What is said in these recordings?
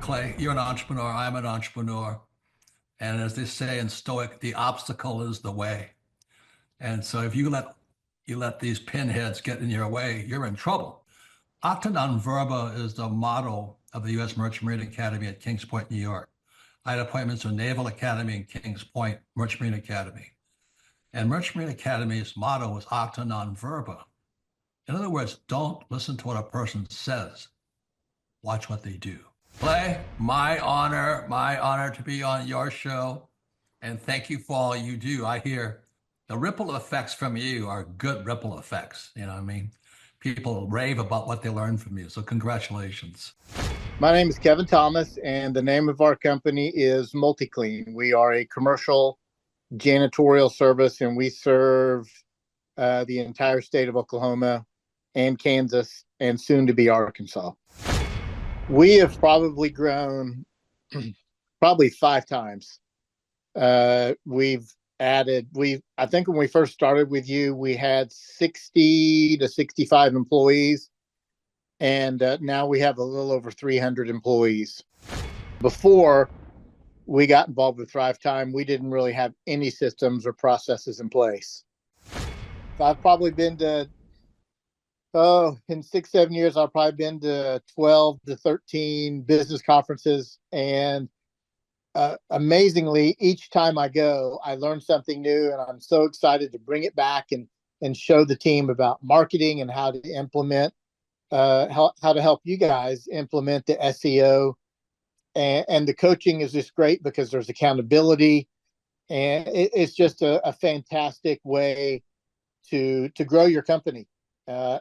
Clay, you're an entrepreneur. I'm an entrepreneur. And as they say in Stoic, the obstacle is the way. And so if you let these pinheads get in your way, you're in trouble. Acta non verba is the motto of the U.S. Merchant Marine Academy at Kings Point, New York. I had appointments to Naval Academy and Kings Point Merchant Marine Academy. And Merchant Marine Academy's motto was acta non verba. In other words, don't listen to what a person says. Watch what they do. Clay, my honor to be on your show. And thank you for all you do. I hear the ripple effects from you are good ripple effects. You know what I mean? People rave about what they learn from you. So congratulations. My name is Kevin Thomas, and the name of our company is MultiClean. We are a commercial janitorial service, and we serve the entire state of Oklahoma and Kansas and soon to be Arkansas. We have probably grown probably 5 times. We've added, I think when we first started with you, we had 60 to 65 employees. And now we have a little over 300 employees. Before we got involved with Thrive Time, we didn't really have any systems or processes in place. I've probably been to, in 6-7 years, I've probably been to 12 to 13 business conferences. And amazingly, each time I go, I learn something new, and I'm so excited to bring it back and show the team about marketing and how to implement, how to help you guys implement the SEO. And the coaching is just great because there's accountability, and it's just a fantastic way to grow your company.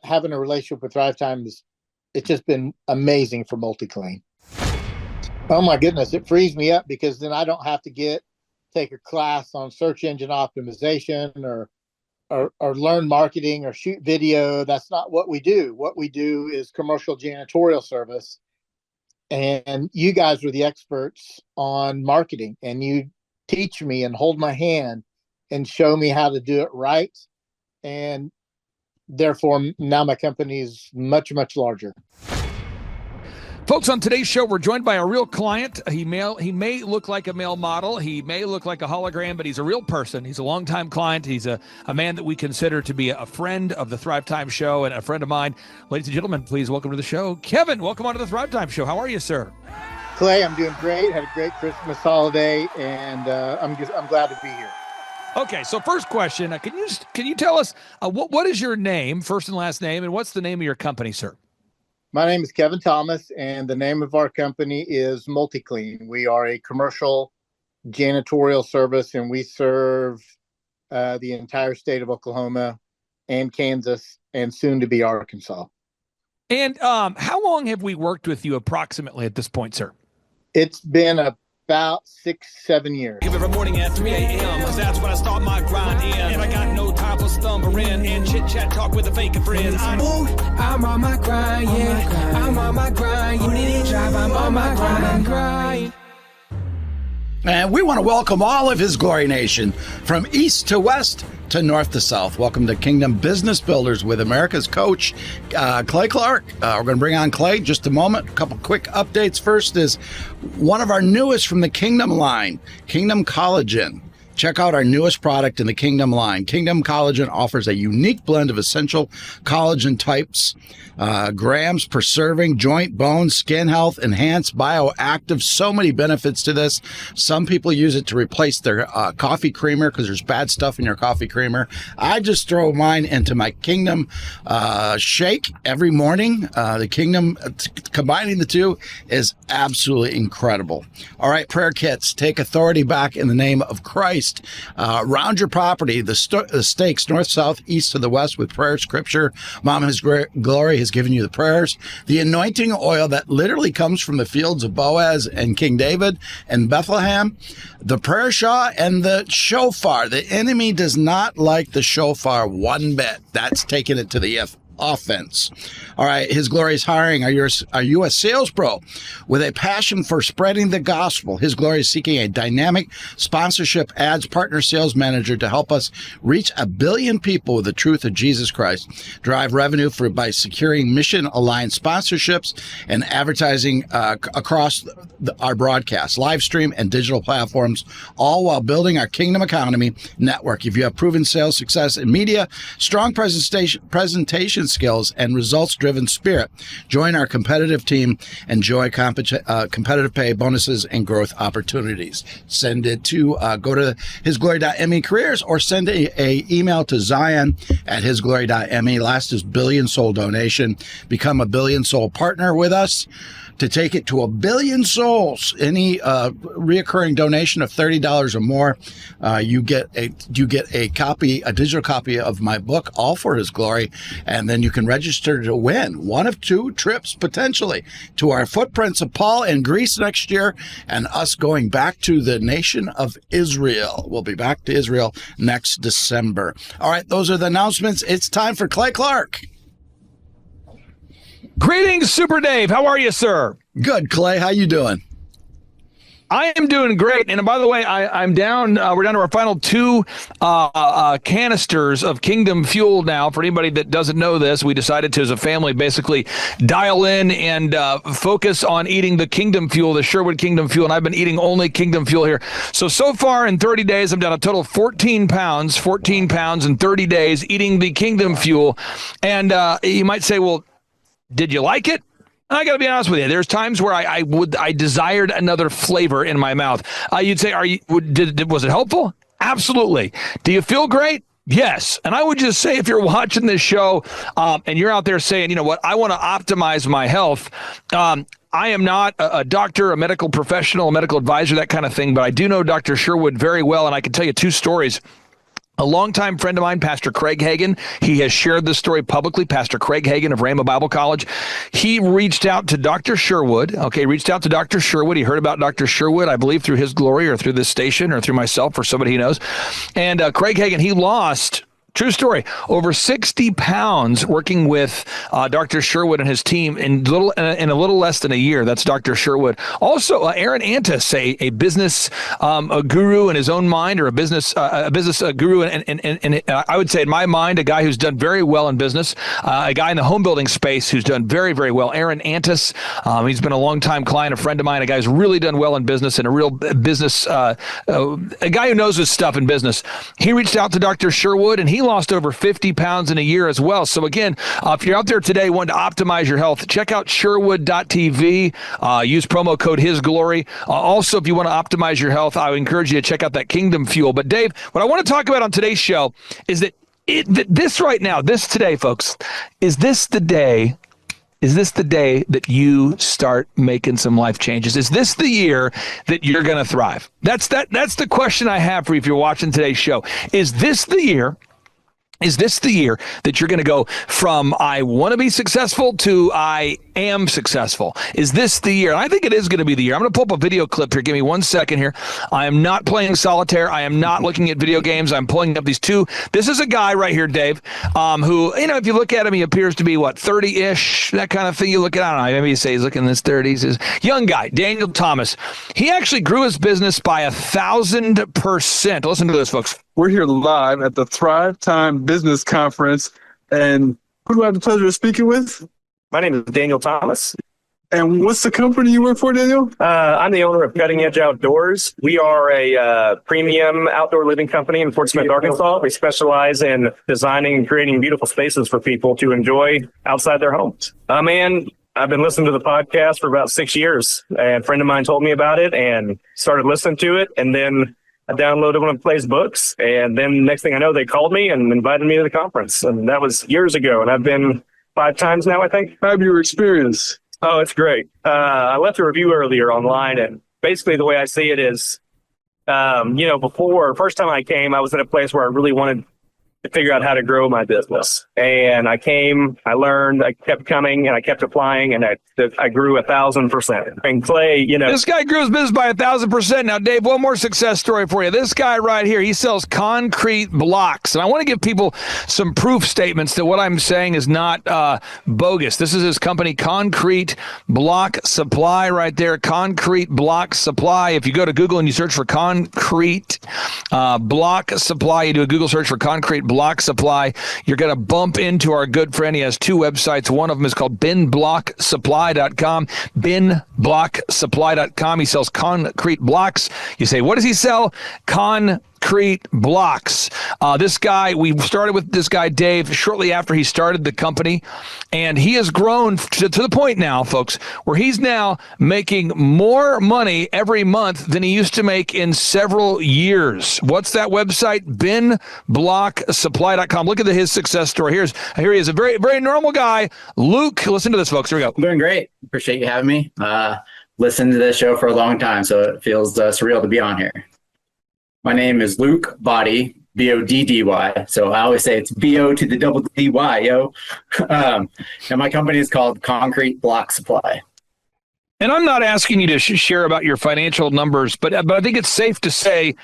Having a relationship with Thrive Time it's just been amazing for MultiClean. Oh my goodness, it frees me up because then I don't have to take a class on search engine optimization or learn marketing or shoot video. That's not what we do. What we do is commercial janitorial service. And you guys are the experts on marketing, and you teach me and hold my hand and show me how to do it right. And therefore, now my company is much, much larger. Folks, on today's show, we're joined by a real client. He may look like a male model. He may look like a hologram, but he's a real person. He's a longtime client. He's a man that we consider to be a friend of the Thrive Time Show and a friend of mine. Ladies and gentlemen, please welcome to the show, Kevin. Welcome onto the Thrive Time Show. How are you, sir? Clay, I'm doing great. Had a great Christmas holiday, and I'm glad to be here. Okay, so first question, can you tell us what is your name, first and last name, and what's the name of your company, sir? My name is Kevin Thomas, and the name of our company is MultiClean. We are a commercial janitorial service, and we serve the entire state of Oklahoma and Kansas and soon to be Arkansas. And how long have we worked with you approximately at this point, sir? It's been about 6-7 years. Give every morning at 3 a.m. because that's when I start my grind in. And I got no time for stumbling and chit chat talk with the fake friends. I'm on my grind, yeah. I'm on my grind. You need a job, I'm on my grind. And we want to welcome all of His Glory Nation from east to west to north to south. Welcome to Kingdom Business Builders with America's coach, Clay Clark. We're going to bring on Clay in just a moment. A couple quick updates. First is one of our newest from the Kingdom line, Kingdom Collagen. Check out our newest product in the Kingdom line. Kingdom Collagen offers a unique blend of essential collagen types, grams per serving, joint, bone, skin health, enhanced, bioactive. So many benefits to this. Some people use it to replace their coffee creamer because there's bad stuff in your coffee creamer. I just throw mine into my Kingdom shake every morning. The Kingdom, combining the two is absolutely incredible. All right, prayer kits. Take authority back in the name of Christ. Round your property, the stakes, north, south, east, to the west with prayer, scripture. Mom His Glory has given you the prayers. The anointing oil that literally comes from the fields of Boaz and King David and Bethlehem. The prayer shawl and the shofar. The enemy does not like the shofar one bit. That's taking it to the offense. All right, His Glory is hiring. Are you a sales pro with a passion for spreading the gospel? His Glory is seeking a dynamic sponsorship ads partner sales manager to help us reach 1 billion people with the truth of Jesus Christ, drive revenue by securing mission-aligned sponsorships and advertising across our broadcast, live stream, and digital platforms, all while building our Kingdom Economy network. If you have proven sales success in media, strong presentation skills, and results-driven spirit, join our competitive team, enjoy competitive pay, bonuses, and growth opportunities. Send it to go to hisglory.me careers, or send a email to Zion at hisglory.me. Last is billion soul donation. Become a billion soul partner with us to take it to 1 billion souls. Any reoccurring donation of $30 or more, you get a digital copy of my book, All for His Glory, and then you can register to win one of 2 trips potentially to our Footprints of Paul in Greece next year, and us going back to the nation of Israel. We'll be back to Israel next December. All right, those are the announcements. It's time for Clay Clark. Greetings, Super Dave. How are you, sir? Good, Clay. How you doing? I am doing great. And by the way, I'm down. We're down to our final 2 canisters of Kingdom Fuel now. For anybody that doesn't know this, we decided to, as a family, basically dial in and focus on eating the Kingdom Fuel, the Sherwood Kingdom Fuel. And I've been eating only Kingdom Fuel here. So far in 30 days, I'm down a total of 14 pounds in 30 days eating the Kingdom Fuel. And you might say, well, did you like it? I got to be honest with you. There's times where I desired another flavor in my mouth. You'd say, was it helpful? Absolutely. Do you feel great? Yes. And I would just say, if you're watching this show and you're out there saying, you know what, I want to optimize my health. I am not a doctor, a medical professional, a medical advisor, that kind of thing, but I do know Dr. Sherwood very well, and I can tell you 2 stories. A longtime friend of mine, Pastor Craig Hagan, he has shared this story publicly. Pastor Craig Hagan of Rhema Bible College. He reached out to Dr. Sherwood. He heard about Dr. Sherwood, I believe, through His Glory or through this station or through myself or somebody he knows. And Craig Hagan, he lost, true story, over 60 pounds working with Dr. Sherwood and his team in a little less than a year. That's Dr. Sherwood. Also, Aaron Antis, a business a guru in his own mind, or a business guru, and I would say, in my mind, a guy who's done very well in business, a guy in the home building space who's done very, very well. Aaron Antis, he's been a longtime client, a friend of mine, a guy who's really done well in business, and a real business, a guy who knows his stuff in business. He reached out to Dr. Sherwood, and he lost over 50 pounds in a year as well. So again, if you're out there today wanting to optimize your health, check out Sherwood.tv. Use promo code HisGlory. Also, if you want to optimize your health, I would encourage you to check out that Kingdom Fuel. But Dave, what I want to talk about on today's show is that this today, folks, is this the day that you start making some life changes? Is this the year that you're going to thrive? That's the question I have for you if you're watching today's show. Is this the year that you're going to go from I want to be successful to I am successful? Is this the year? And I think it is going to be the year. I'm going to pull up a video clip here. Give me 1 second here. I am not playing solitaire. I am not looking at video games. I'm pulling up these 2. This is a guy right here, Dave, who, if you look at him, he appears to be, 30-ish, that kind of thing. You look at, I don't know, maybe you say he's looking in his 30s. He's a young guy, Daniel Thomas. He actually grew his business by 1,000%. Listen to this, folks. We're here live at the Thrive Time Business Conference. And who do I have the pleasure of speaking with? My name is Daniel Thomas. And what's the company you work for, Daniel? I'm the owner of Cutting Edge Outdoors. We are a premium outdoor living company in Fort Smith, Arkansas. We specialize in designing and creating beautiful spaces for people to enjoy outside their homes. I've been listening to the podcast for about 6 years. And a friend of mine told me about it and started listening to it. And then I downloaded one of Clay's books, and then next thing I know, they called me and invited me to the conference. And that was years ago, and I've been 5 times now, I think. How have your experience? Oh, it's great. I left a review earlier online, and basically the way I see it is, first time I came, I was in a place where I really wanted to figure out how to grow my business. And I learned, I kept coming, and I kept applying, and I grew 1,000%. And Clay, this guy grew his business by 1,000%. Now, Dave, one more success story for you. This guy right here, he sells concrete blocks. And I want to give people some proof statements that what I'm saying is not bogus. This is his company, Concrete Block Supply, right there. Concrete Block Supply. If you go to Google and you search for Concrete Block Supply, you do a Google search for Concrete Block Supply, you're going to bump into our good friend. He has two websites. One of them is called binblocksupply.com. Binblocksupply.com. He sells concrete blocks. You say, what does he sell? Concrete blocks. This guy, we started with this guy, Dave, shortly after he started the company, and he has grown to the point now, folks, where he's now making more money every month than he used to make in several years. What's that website? Binblocksupply.com. Look at his success story. Here he is, a very, very normal guy. Luke, listen to this, folks. Here we go. I'm doing great. Appreciate you having me. Listened to this show for a long time, so it feels surreal to be on here. My name is Luke Boddy, B-O-D-D-Y. So I always say it's B-O to the double D-Y, yo. And my company is called Concrete Block Supply. And I'm not asking you to share about your financial numbers, but I think it's safe to say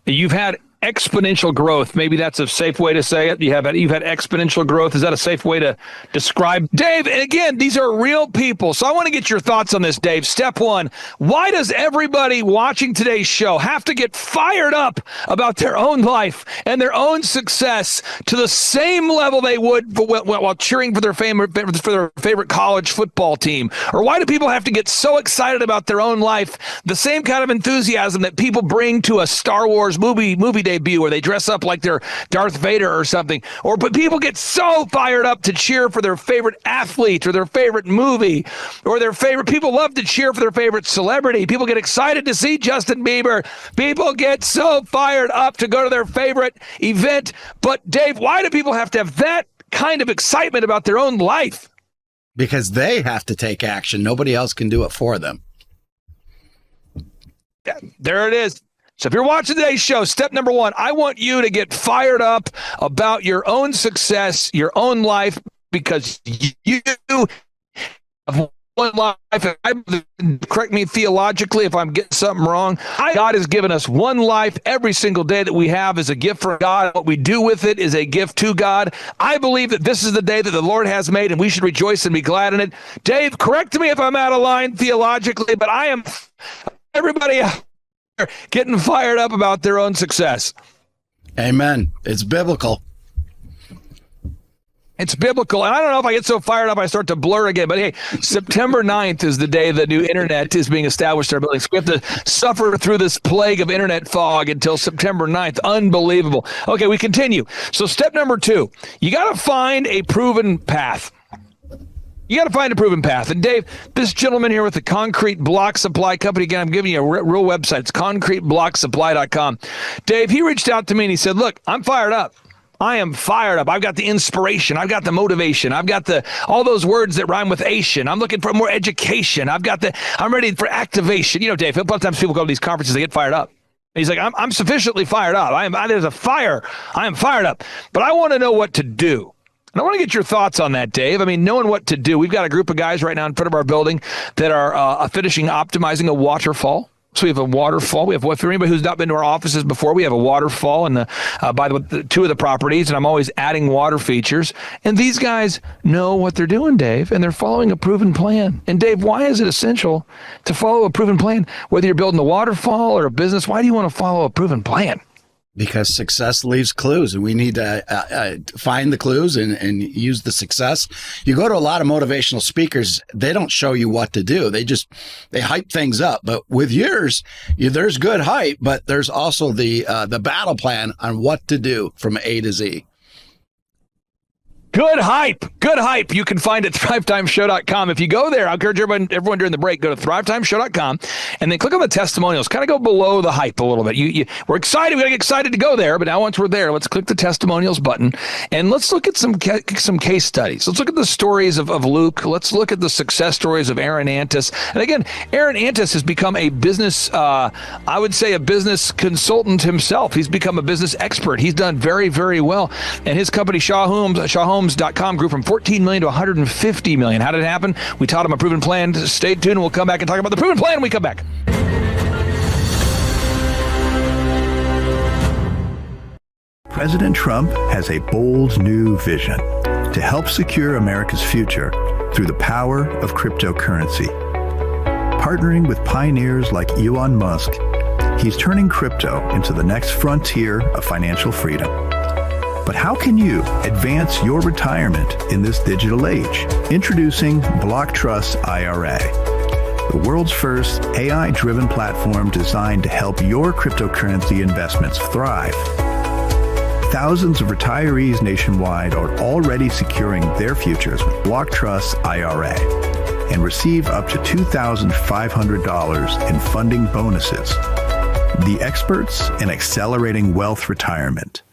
you've had exponential growth. Maybe that's a safe way to say it. You've had exponential growth. Is that a safe way to describe? Dave, and again, these are real people. So I want to get your thoughts on this, Dave. Step one, why does everybody watching today's show have to get fired up about their own life and their own success to the same level they would while cheering for their favorite college football team? Or why do people have to get so excited about their own life, the same kind of enthusiasm that people bring to a Star Wars movie debut, where they dress up like they're Darth Vader or something? But people get so fired up to cheer for their favorite athlete or their favorite movie or people love to cheer for their favorite celebrity. People get excited to see Justin Bieber. People get so fired up to go to their favorite event. But Dave, why do people have to have that kind of excitement about their own life? Because they have to take action. Nobody else can do it for them. Yeah, there it is. So if you're watching today's show, step number one, I want you to get fired up about your own success, your own life, because you have one life. Correct me theologically if I'm getting something wrong. God has given us one life. Every single day that we have is a gift from God. What we do with it is a gift to God. I believe that this is the day that the Lord has made, and we should rejoice and be glad in it. Dave, correct me if I'm out of line theologically, but I am everybody getting fired up about their own success. Amen. It's biblical. It's biblical. And I don't know if I get so fired up I start to blur again. But hey, September 9th is the day the new internet is being established in our buildings. We have to suffer through this plague of internet fog until September 9th. Unbelievable. Okay, we continue. So step number two, you got to find a proven path. You got to find a proven path. And Dave, this gentleman here with the Concrete Block Supply Company, again, I'm giving you a real website. It's concreteblocksupply.com. Dave, he reached out to me and he said, look, I'm fired up. I am fired up. I've got the inspiration. I've got the motivation. I've got all those words that rhyme with ation. I'm looking for more education. I'm ready for activation. You know, Dave, a lot of times people go to these conferences, they get fired up. And he's like, I'm sufficiently fired up. There's a fire. I am fired up. But I want to know what to do. And I want to get your thoughts on that, Dave. I mean, knowing what to do. We've got a group of guys right now in front of our building that are finishing optimizing a waterfall. So we have a waterfall. We have, for anybody who's not been to our offices before, we have a waterfall by the two of the properties, and I'm always adding water features. And these guys know what they're doing, Dave, and they're following a proven plan. And Dave, why is it essential to follow a proven plan? Whether you're building a waterfall or a business, why do you want to follow a proven plan? Because success leaves clues, and we need to find the clues and use the success. You go to a lot of motivational speakers, they don't show you what to do. They hype things up. But with yours, there's good hype, but there's also the battle plan on what to do from A to Z. Good hype. Good hype. You can find it at thrivetimeshow.com. If you go there, I encourage everyone during the break, go to thrivetimeshow.com and then click on the testimonials. Kind of go below the hype a little bit. We're excited. We got to get excited to go there. But now once we're there, let's click the testimonials button and let's look at some case studies. Let's look at the stories of Luke. Let's look at the success stories of Aaron Antis. And again, Aaron Antis has become a business, I would say a business consultant himself. He's become a business expert. He's done very, very well. And his company, Shawhomes.com, grew from 14 million to 150 million. How did it happen? We taught him a proven plan. Stay tuned and we'll come back and talk about the proven plan when we come back. President Trump has a bold new vision to help secure America's future through the power of cryptocurrency. Partnering with pioneers like Elon Musk, he's turning crypto into the next frontier of financial freedom. But how can you advance your retirement in this digital age? Introducing Block Trust IRA, the world's first AI-driven platform designed to help your cryptocurrency investments thrive. Thousands of retirees nationwide are already securing their futures with Block Trust IRA and receive up to $2,500 in funding bonuses. The experts in accelerating wealth retirement.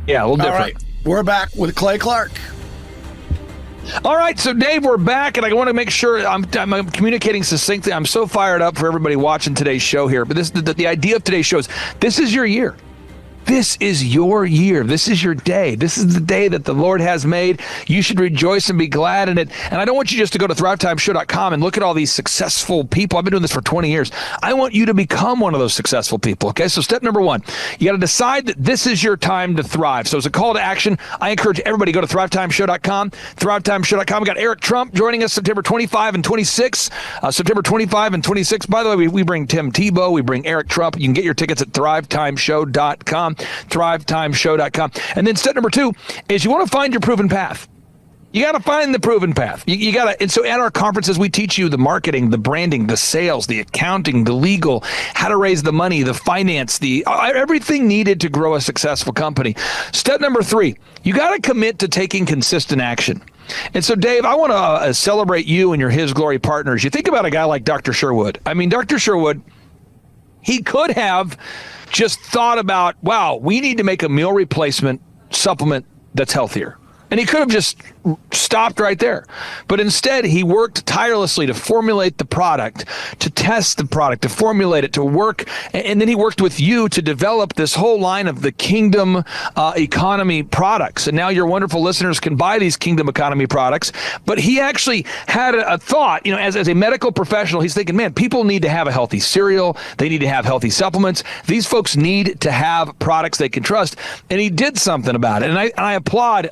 Yeah, a little different. All right, we're back with Clay Clark. All right, so Dave, we're back, and I want to make sure I'm communicating succinctly. I'm so fired up for everybody watching today's show here. But the idea of today's show is this is your year. This is your year. This is your day. This is the day that the Lord has made. You should rejoice and be glad in it. And I don't want you just to go to thrivetimeshow.com and look at all these successful people. I've been doing this for 20 years. I want you to become one of those successful people. Okay, so step number one, you got to decide that this is your time to thrive. So as a call to action, I encourage everybody to go to thrivetimeshow.com. Thrivetimeshow.com. We got Eric Trump joining us September 25 and 26. September 25 and 26. By the way, we bring Tim Tebow. We bring Eric Trump. You can get your tickets at thrivetimeshow.com. thrivetimeshow.com. And then step number two is you want to find your proven path. You got to find the proven path. You got to, and so at our conferences, we teach you the marketing, the branding, the sales, the accounting, the legal, how to raise the money, the finance, everything needed to grow a successful company. Step number three, you got to commit to taking consistent action. And so, Dave, I want to celebrate you and your His Glory partners. You think about a guy like Dr. Sherwood. I mean, Dr. Sherwood, he could have just thought about, wow, we need to make a meal replacement supplement that's healthier. And he could have just stopped right there. But instead, he worked tirelessly to formulate the product, to test the product, to formulate it, to work. And then he worked with you to develop this whole line of the Kingdom Economy products. And now your wonderful listeners can buy these Kingdom Economy products. But he actually had a thought, as a medical professional, he's thinking, man, people need to have a healthy cereal. They need to have healthy supplements. These folks need to have products they can trust. And he did something about it. And I applaud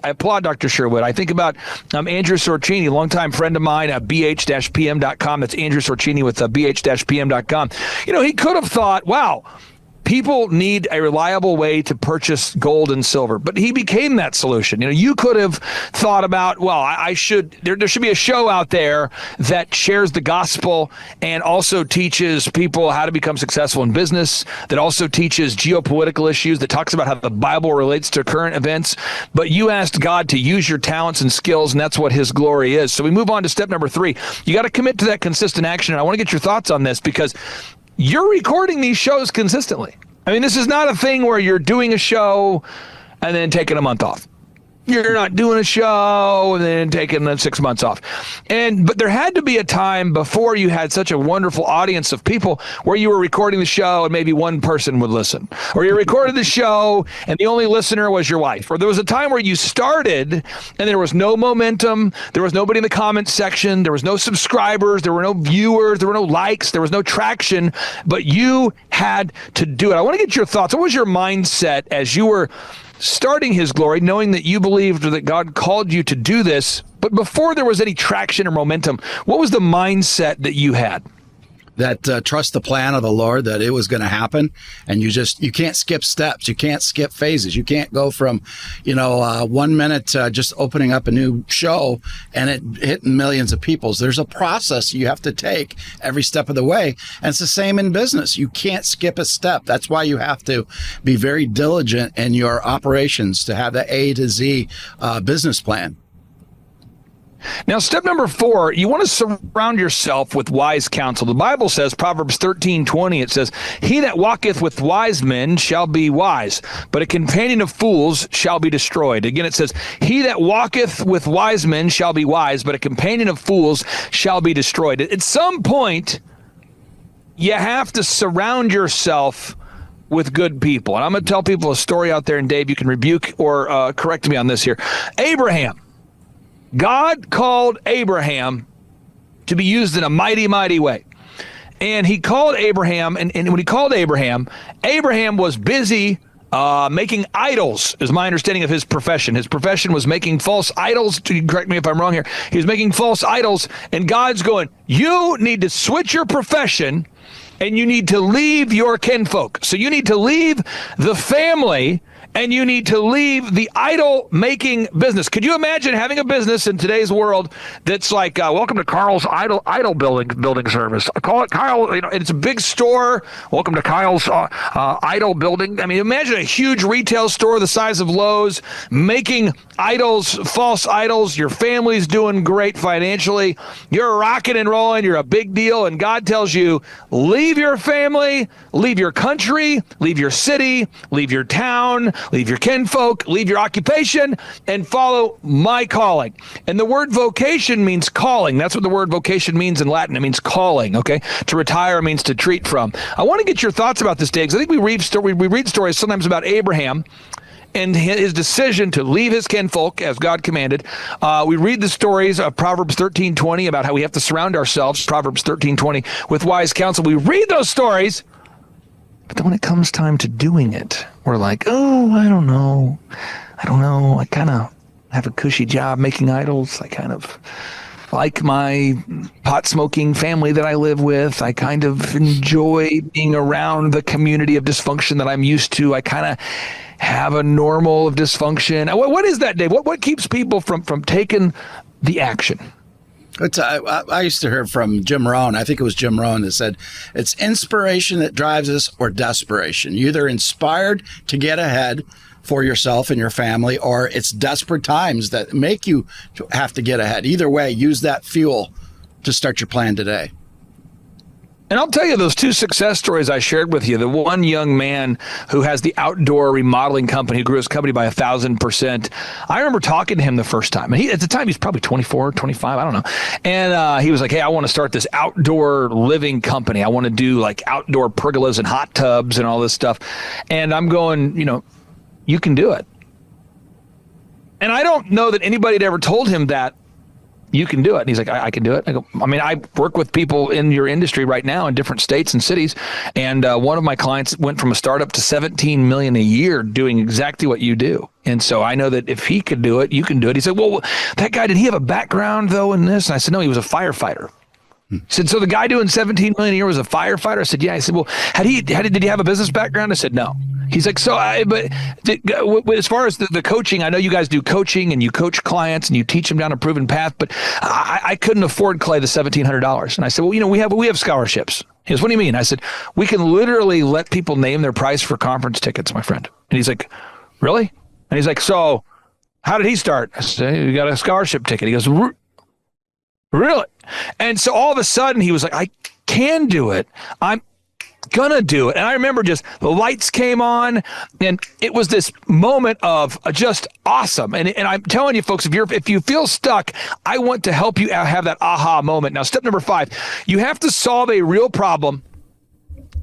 Dr. Sherwood. I think about Andrew Sorcini, longtime friend of mine at bh-pm.com. That's Andrew Sorcini with bh-pm.com. He could have thought, wow, people need a reliable way to purchase gold and silver, but he became that solution. You could have thought about, well, there should be a show out there that shares the gospel and also teaches people how to become successful in business, that also teaches geopolitical issues, that talks about how the Bible relates to current events. But you asked God to use your talents and skills, and that's what His glory is. So we move on to step number three. You got to commit to that consistent action. And I want to get your thoughts on this because you're recording these shows consistently. I mean, this is not a thing where you're doing a show and then taking a month off. You're not doing a show and then taking the 6 months off. But there had to be a time before you had such a wonderful audience of people where you were recording the show and maybe one person would listen. Or you recorded the show and the only listener was your wife. Or there was a time where you started and there was no momentum. There was nobody in the comments section. There was no subscribers. There were no viewers. There were no likes. There was no traction. But you had to do it. I want to get your thoughts. What was your mindset as you were starting His Glory, knowing that you believed that God called you to do this, but before there was any traction or momentum, what was the mindset that you had? That trust the plan of the Lord, that it was going to happen. And you can't skip steps. You can't skip phases. You can't go from, 1 minute just opening up a new show and it hitting millions of people. There's a process you have to take every step of the way. And it's the same in business. You can't skip a step. That's why you have to be very diligent in your operations to have the A to Z business plan. Now, step number 4, you want to surround yourself with wise counsel. The Bible says, Proverbs 13:20, it says, "He that walketh with wise men shall be wise, but a companion of fools shall be destroyed." Again, it says, "He that walketh with wise men shall be wise, but a companion of fools shall be destroyed." At some point, you have to surround yourself with good people. And I'm going to tell people a story out there, and Dave, you can rebuke or correct me on this here. Abraham. God called Abraham to be used in a mighty, mighty way. And he called Abraham, and when he called Abraham, Abraham was busy making idols, is my understanding of his profession. His profession was making false idols. Correct me if I'm wrong here. He was making false idols, and God's going, you need to switch your profession, and you need to leave your kinfolk. So you need to leave the family, and you need to leave the idol-making business. Could you imagine having a business in today's world that's like, welcome to Carl's idol building service. Call it Kyle, it's a big store. Welcome to Kyle's idol building. I mean, imagine a huge retail store the size of Lowe's, making idols, false idols. Your family's doing great financially. You're rocking and rolling. You're a big deal. And God tells you, leave your family, leave your country, leave your city, leave your town, leave your kinfolk, leave your occupation, and follow my calling. And the word vocation means calling. That's what the word vocation means in Latin. It means calling, okay? To retire means to treat from. I want to get your thoughts about this, Dave, because I think we read stories sometimes about Abraham and his decision to leave his kinfolk as God commanded. We read the stories of Proverbs 13:20 about how we have to surround ourselves, Proverbs 13:20, with wise counsel. We read those stories, but then when it comes time to doing it, we're like, oh, I don't know. I kind of have a cushy job making idols. I kind of like my pot-smoking family that I live with. I kind of enjoy being around the community of dysfunction that I'm used to. I kind of have a normal of dysfunction. What is that, Dave? What keeps people from taking the action? I used to hear from Jim Rohn. I think it was Jim Rohn that said, it's inspiration that drives us or desperation. You're either inspired to get ahead for yourself and your family, or it's desperate times that make you have to get ahead. Either way, use that fuel to start your plan today. And I'll tell you those 2 success stories I shared with you. The one young man who has the outdoor remodeling company, who grew his company by 1,000%. I remember talking to him the first time. And at the time, he's probably 24, 25, I don't know. And he was like, hey, I want to start this outdoor living company. I want to do like outdoor pergolas and hot tubs and all this stuff. And I'm going, you can do it. And I don't know that anybody had ever told him that you can do it. And he's like, I can do it. I go, I work with people in your industry right now in different states and cities. And one of my clients went from a startup to 17 million a year doing exactly what you do. And so I know that if he could do it, you can do it. He said, well, that guy, did he have a background though in this? And I said, no, he was a firefighter. He said, so the guy doing 17 million a year was a firefighter? I said, yeah. I said, well, did he have a business background? I said, no. He's like, as far as the coaching, I know you guys do coaching and you coach clients and you teach them down a proven path, but I couldn't afford Clay the $1,700. And I said, well, we have scholarships. He goes, what do you mean? I said, we can literally let people name their price for conference tickets, my friend. And he's like, really? And he's like, so how did he start? I said, you got a scholarship ticket. He goes, really? And so all of a sudden he was like, I can do it. going to do it. And I remember just the lights came on, and it was this moment of just awesome. And I'm telling you, folks, if you feel stuck, I want to help you have that aha moment. Now, step number 5, you have to solve a real problem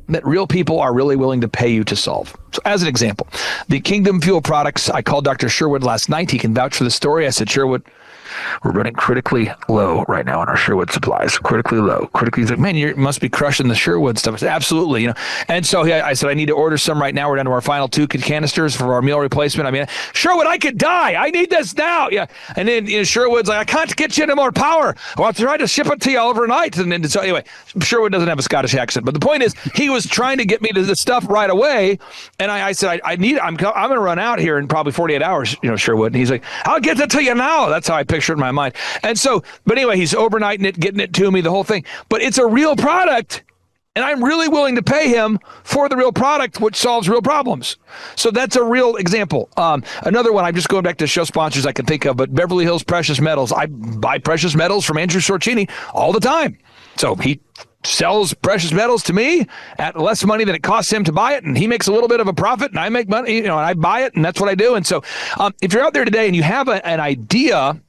that real people are really willing to pay you to solve. So as an example, the Kingdom Fuel products, I called Dr. Sherwood last night. He can vouch for the story. I said, Sherwood, we're running critically low right now on our Sherwood supplies. Critically low. He's like, man, you must be crushing the Sherwood stuff. I said, absolutely. And so I said, I need to order some right now. We're down to our final 2 canisters for our meal replacement. I mean, Sherwood, I could die. I need this now. Yeah. And then Sherwood's like, I can't get you any more power. Well, I'll try to ship it to you overnight. And then so anyway, Sherwood doesn't have a Scottish accent, but the point is, he was trying to get me to the stuff right away. And I said, I'm going to run out here in probably 48 hours, Sherwood. And he's like, I'll get it to you now. That's how I picture it in my mind. And so, but anyway, he's overnighting it, getting it to me, the whole thing. But it's a real product, and I'm really willing to pay him for the real product, which solves real problems. So that's a real example. Another one, I'm just going back to show sponsors I can think of, but Beverly Hills Precious Metals. I buy precious metals from Andrew Sorcini all the time. So he sells precious metals to me at less money than it costs him to buy it, and he makes a little bit of a profit, and I make money, and I buy it, and that's what I do. And so if you're out there today and you have an idea,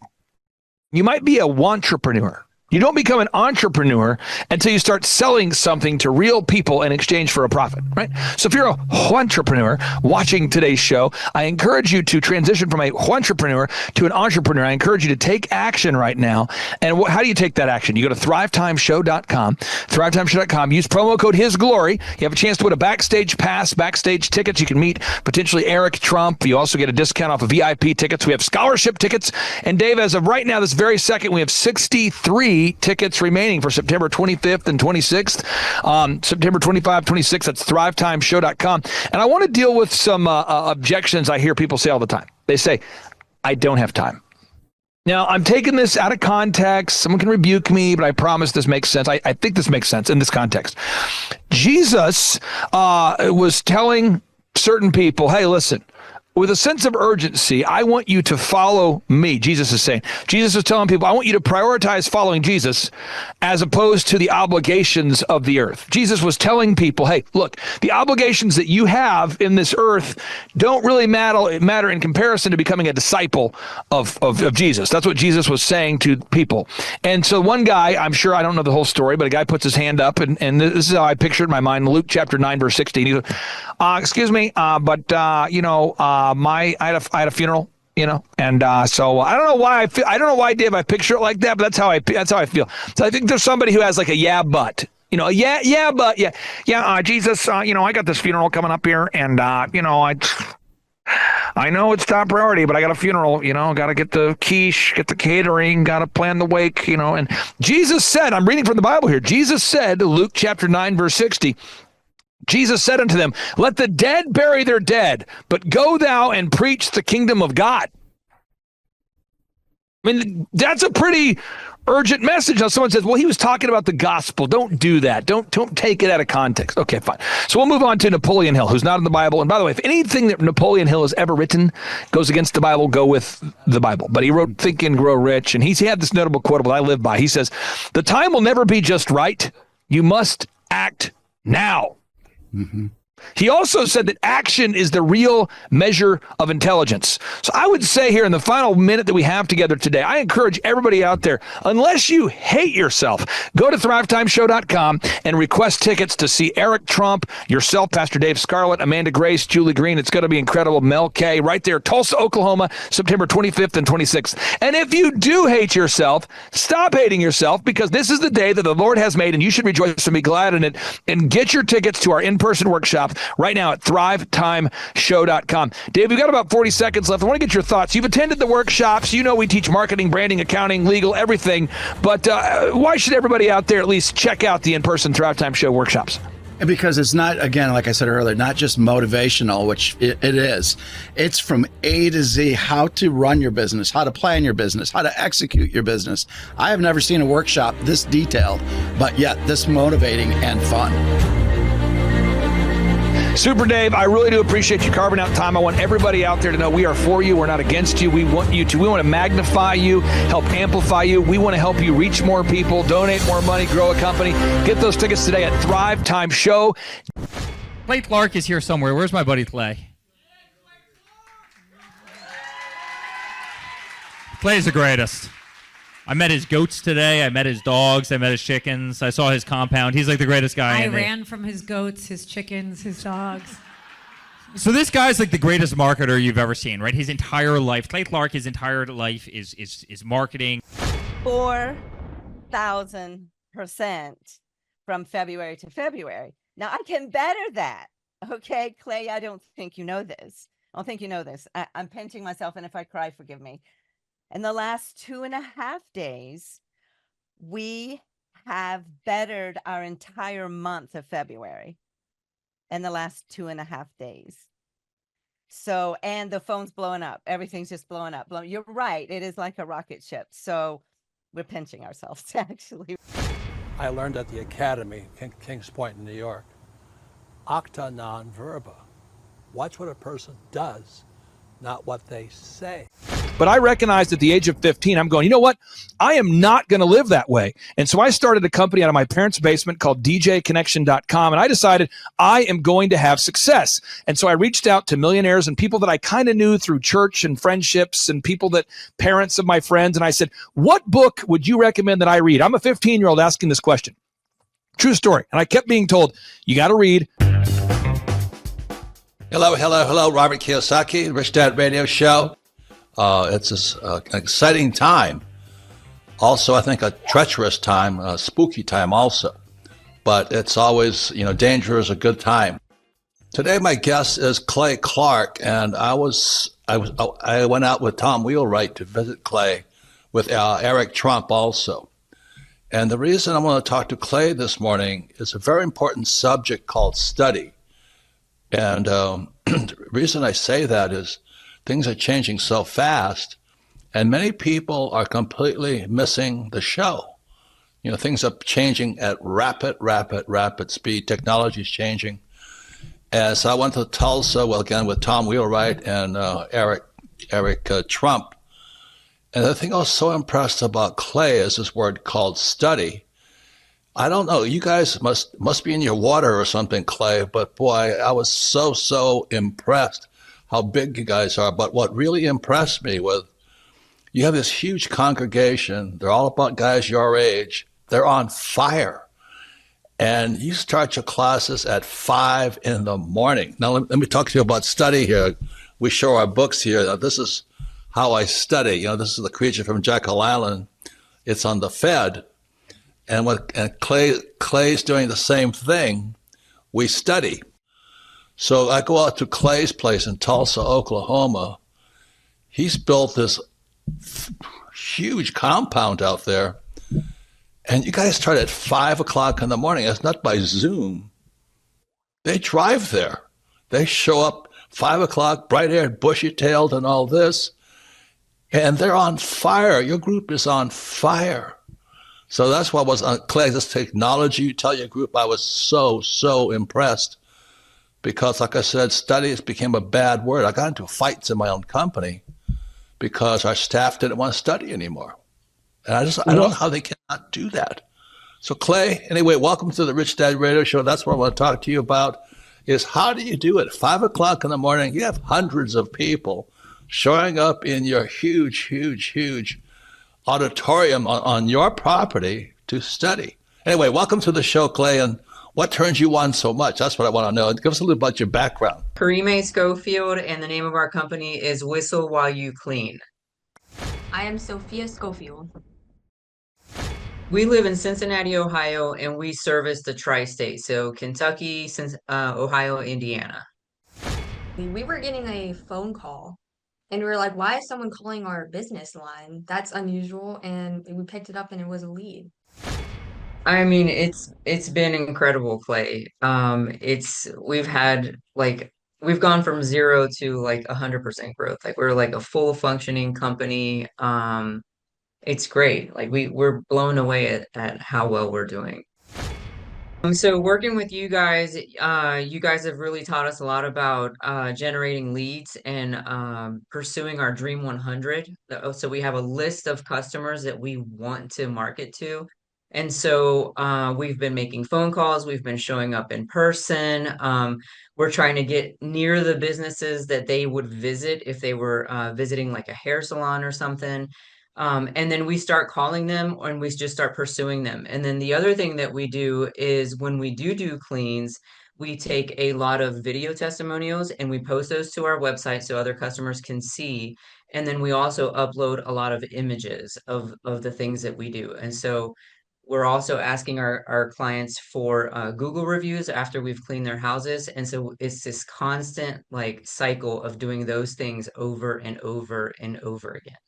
you might be a wantrepreneur. You don't become an entrepreneur until you start selling something to real people in exchange for a profit, right? So if you're a entrepreneur watching today's show, I encourage you to transition from a entrepreneur to an entrepreneur. I encourage you to take action right now. And how do you take that action? You go to thrivetimeshow.com, thrivetimeshow.com, use promo code HisGlory. You have a chance to win a backstage pass, backstage tickets. You can meet potentially Eric Trump. You also get a discount off of VIP tickets. We have scholarship tickets. And Dave, as of right now, this very second, we have 63 tickets remaining for September 25th and 26th. September 25, 26th, that's thrivetimeshow.com. And I want to deal with some objections I hear people say all the time. They say, I don't have time. Now, I'm taking this out of context. Someone can rebuke me, but I promise this makes sense. I think this makes sense in this context. Jesus was telling certain people, hey, listen, with a sense of urgency, I want you to follow me, Jesus is saying. Jesus is telling people, I want you to prioritize following Jesus as opposed to the obligations of the earth. Jesus was telling people, hey, look, the obligations that you have in this earth don't really matter in comparison to becoming a disciple of Jesus. That's what Jesus was saying to people. And so one guy, I'm sure, I don't know the whole story, but a guy puts his hand up, and this is how I picture it in my mind, Luke chapter 9, verse 16. He goes, excuse me, I had a funeral, and so I don't know why, Dave, I picture it like that, but that's how I feel. So I think there's somebody who has like a but. Jesus, I got this funeral coming up here, and I know it's top priority, but I got a funeral, got to get the quiche, get the catering, got to plan the wake, and Jesus said, I'm reading from the Bible here. Jesus said, Luke chapter 9, verse 60, Jesus said unto them, let the dead bury their dead, but go thou and preach the kingdom of God. I mean, that's a pretty urgent message. Now someone says, well, he was talking about the gospel. Don't do that. Don't take it out of context. Okay, fine. So we'll move on to Napoleon Hill, who's not in the Bible. And by the way, if anything that Napoleon Hill has ever written goes against the Bible, go with the Bible. But he wrote Think and Grow Rich, and he had this notable quotable I live by. He says, the time will never be just right. You must act now. Mm-hmm. He also said that action is the real measure of intelligence. So I would say here in the final minute that we have together today, I encourage everybody out there, unless you hate yourself, go to thrivetimeshow.com and request tickets to see Eric Trump, yourself, Pastor Dave Scarlett, Amanda Grace, Julie Green. It's going to be incredible. Mel K right there, Tulsa, Oklahoma, September 25th and 26th. And if you do hate yourself, stop hating yourself, because this is the day that the Lord has made, and you should rejoice and be glad in it. And get your tickets to our in-person workshop right now at thrivetimeshow.com. Dave, we've got about 40 seconds left. I want to get your thoughts. You've attended the workshops. You know we teach marketing, branding, accounting, legal, everything. But why should everybody out there at least check out the in-person Thrive Time Show workshops? Because it's not, again, like I said earlier, not just motivational, which it is. It's from A to Z, how to run your business, how to plan your business, how to execute your business. I have never seen a workshop this detailed, but yet this motivating and fun. Super Dave, I really do appreciate you carving out time. I want everybody out there to know we are for you. We're not against you. We want to magnify you, help amplify you. We want to help you reach more people, donate more money, grow a company. Get those tickets today at Thrive Time Show. Clay Clark is here somewhere. Where's my buddy Clay? Clay's the greatest. I met his goats today. I met his dogs. I met his chickens. I saw his compound. He's like the greatest guy. I ran from his goats, his chickens, his dogs. So this guy's like the greatest marketer you've ever seen, right? His entire life, Clay Clark, his entire life is marketing. 4,000% from February to February. Now I can better that. Okay, Clay, I don't think you know this. I don't think you know this. I'm pinching myself, and if I cry, forgive me. In the last 2.5 days, we have bettered our entire month of February in the last 2.5 days. So, and the phone's blowing up. Everything's just blowing up. You're right. It is like a rocket ship. So we're pinching ourselves, actually. I learned at the Academy, Kings Point in New York, acta non verba. Watch what a person does, not what they say. But I recognized at the age of 15, I'm going, you know what? I am not going to live that way. And so I started a company out of my parents' basement called djconnection.com. And I decided I am going to have success. And so I reached out to millionaires and people that I kind of knew through church and friendships and parents of my friends. And I said, what book would you recommend that I read? I'm a 15-year-old asking this question. True story. And I kept being told, you got to read. Hello, Robert Kiyosaki, Rich Dad Radio Show. It's an exciting time. Also, I think a treacherous time, a spooky time also. But it's always, danger is a good time. Today, my guest is Clay Clark, and I went out with Tom Wheelwright to visit Clay with Eric Trump also. And the reason I want to talk to Clay this morning is a very important subject called study. And the reason I say that is things are changing so fast, and many people are completely missing the show. Things are changing at rapid speed. Technology is changing. And so I went to Tulsa, again, with Tom Wheelwright and Eric Trump. And the thing I was so impressed about Clay is this word called study. I don't know, you guys must be in your water or something, Clay, but boy, I was so impressed how big you guys are. But what really impressed me was you have this huge congregation. They're all about guys your age. They're on fire. And you start your classes at 5 in the morning. Now, let me talk to you about study here. We show our books here. Now, this is how I study. This is the creature from Jekyll Island. It's on the Fed. And Clay's doing the same thing. We study. So I go out to Clay's place in Tulsa, Oklahoma. He's built this huge compound out there. And you guys start at 5 o'clock in the morning. It's not by Zoom. They drive there. They show up 5 o'clock, bright-haired, bushy-tailed and all this. And they're on fire. Your group is on fire. So that's what was on Clay, this technology. You tell your group I was so impressed. Because, like I said, studies became a bad word. I got into fights in my own company because our staff didn't want to study anymore. And I don't know how they cannot do that. So, Clay, anyway, welcome to the Rich Dad Radio Show. That's what I want to talk to you about, is how do you do it? 5 o'clock in the morning, you have hundreds of people showing up in your huge auditorium on your property to study. Anyway, welcome to the show, Clay, and what turns you on so much? That's what I want to know. Give us a little about your background. Karime Schofield, and the name of our company is Whistle While You Clean. I am Sophia Schofield. We live in Cincinnati, Ohio, and we service the tri-state, so Kentucky, Ohio, Indiana. We were getting a phone call, and we were like, why is someone calling our business line? That's unusual, and we picked it up, and it was a lead. I mean, it's been incredible, Clay. We've gone from 0 to 100% growth. We're like a full functioning company. It's great. We're blown away at how well we're doing. So working with you guys have really taught us a lot about generating leads and pursuing our Dream 100. So we have a list of customers that we want to market to. And so we've been making phone calls, we've been showing up in person. We're trying to get near the businesses that they would visit if they were visiting like a hair salon or something. And then we start calling them and we just start pursuing them. And then the other thing that we do is when we do cleans, we take a lot of video testimonials and we post those to our website so other customers can see. And then we also upload a lot of images of the things that we do. And so we're also asking our clients for Google reviews after we've cleaned their houses. And so it's this constant like cycle of doing those things over and over and over again.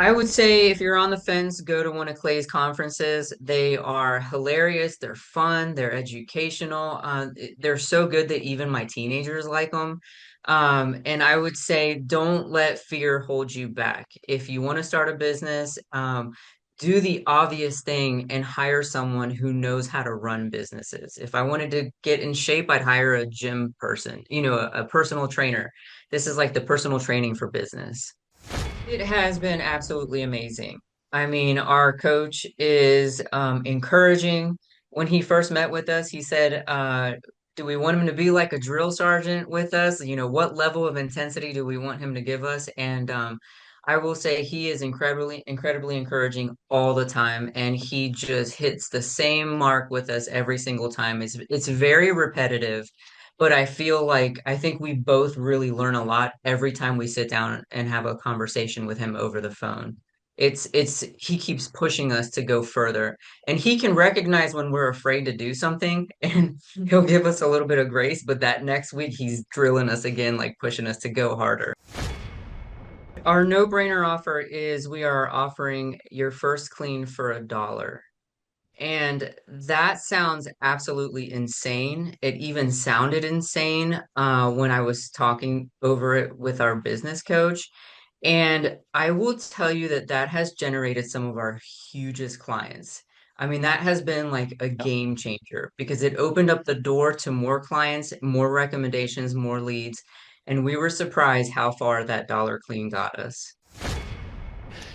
I would say if you're on the fence, go to one of Clay's conferences. They are hilarious, they're fun, they're educational. They're so good that even my teenagers like them. And I would say don't let fear hold you back. If you want to start a business, do the obvious thing and hire someone who knows how to run businesses. If I wanted to get in shape, I'd hire a gym person, a personal trainer. This is like the personal training for business. It has been absolutely amazing. I mean, our coach is encouraging. When he first met with us, he said, do we want him to be like a drill sergeant with us? What level of intensity do we want him to give us? And I will say he is incredibly encouraging all the time, and he just hits the same mark with us every single time. It's very repetitive, but I think we both really learn a lot every time we sit down and have a conversation with him over the phone. He keeps pushing us to go further, and he can recognize when we're afraid to do something and he'll give us a little bit of grace, but that next week he's drilling us again, like pushing us to go harder. Our no-brainer offer is we are offering your first clean for $1. And that sounds absolutely insane. It even sounded insane when I was talking over it with our business coach. And I will tell you that that has generated some of our hugest clients. I mean, that has been like a game changer because it opened up the door to more clients, more recommendations, more leads. And we were surprised how far that dollar clean got us.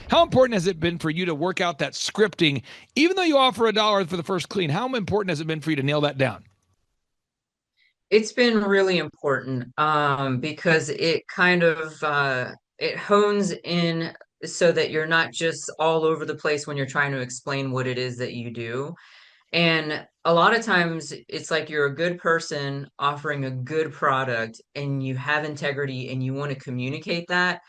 How important has it been for you to work out that scripting, even though you offer $1 for the first clean? How important has it been for you to nail that down? It's been really important because it kind of it hones in so that you're not just all over the place when you're trying to explain what it is that you do. And a lot of times it's like you're a good person offering a good product and you have integrity and you want to communicate that.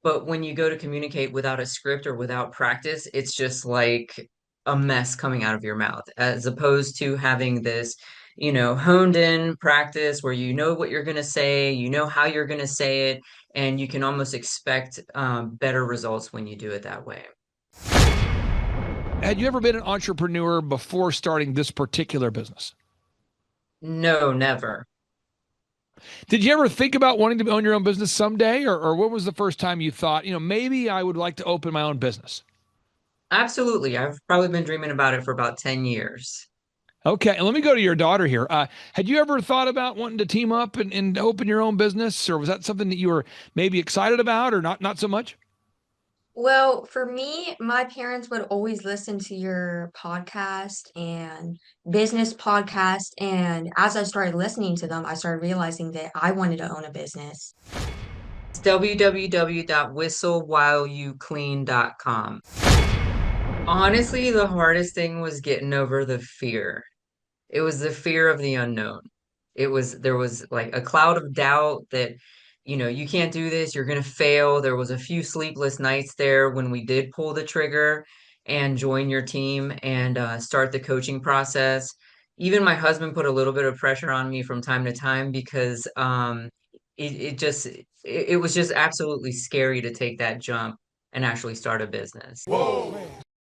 But when you go to communicate without a script or without practice, it's just like a mess coming out of your mouth, as opposed to having this, honed in practice where you know what you're going to say, you know how you're going to say it, and you can almost expect better results when you do it that way. Had you ever been an entrepreneur before starting this particular business? No, never. Did you ever think about wanting to own your own business someday? Or what was the first time you thought, maybe I would like to open my own business? Absolutely. I've probably been dreaming about it for about 10 years. Okay. And let me go to your daughter here. Had you ever thought about wanting to team up and open your own business? Or was that something that you were maybe excited about or not so much? Well, for me, my parents would always listen to your podcast and business podcast. And as I started listening to them, I started realizing that I wanted to own a business. It's www.whistlewhileyouclean.com. Honestly, the hardest thing was getting over the fear. It was the fear of the unknown. There was like a cloud of doubt that, you can't do this, you're going to fail. There was a few sleepless nights there when we did pull the trigger and join your team and start the coaching process. Even my husband put a little bit of pressure on me from time to time because it was just absolutely scary to take that jump and actually start a business. Whoa.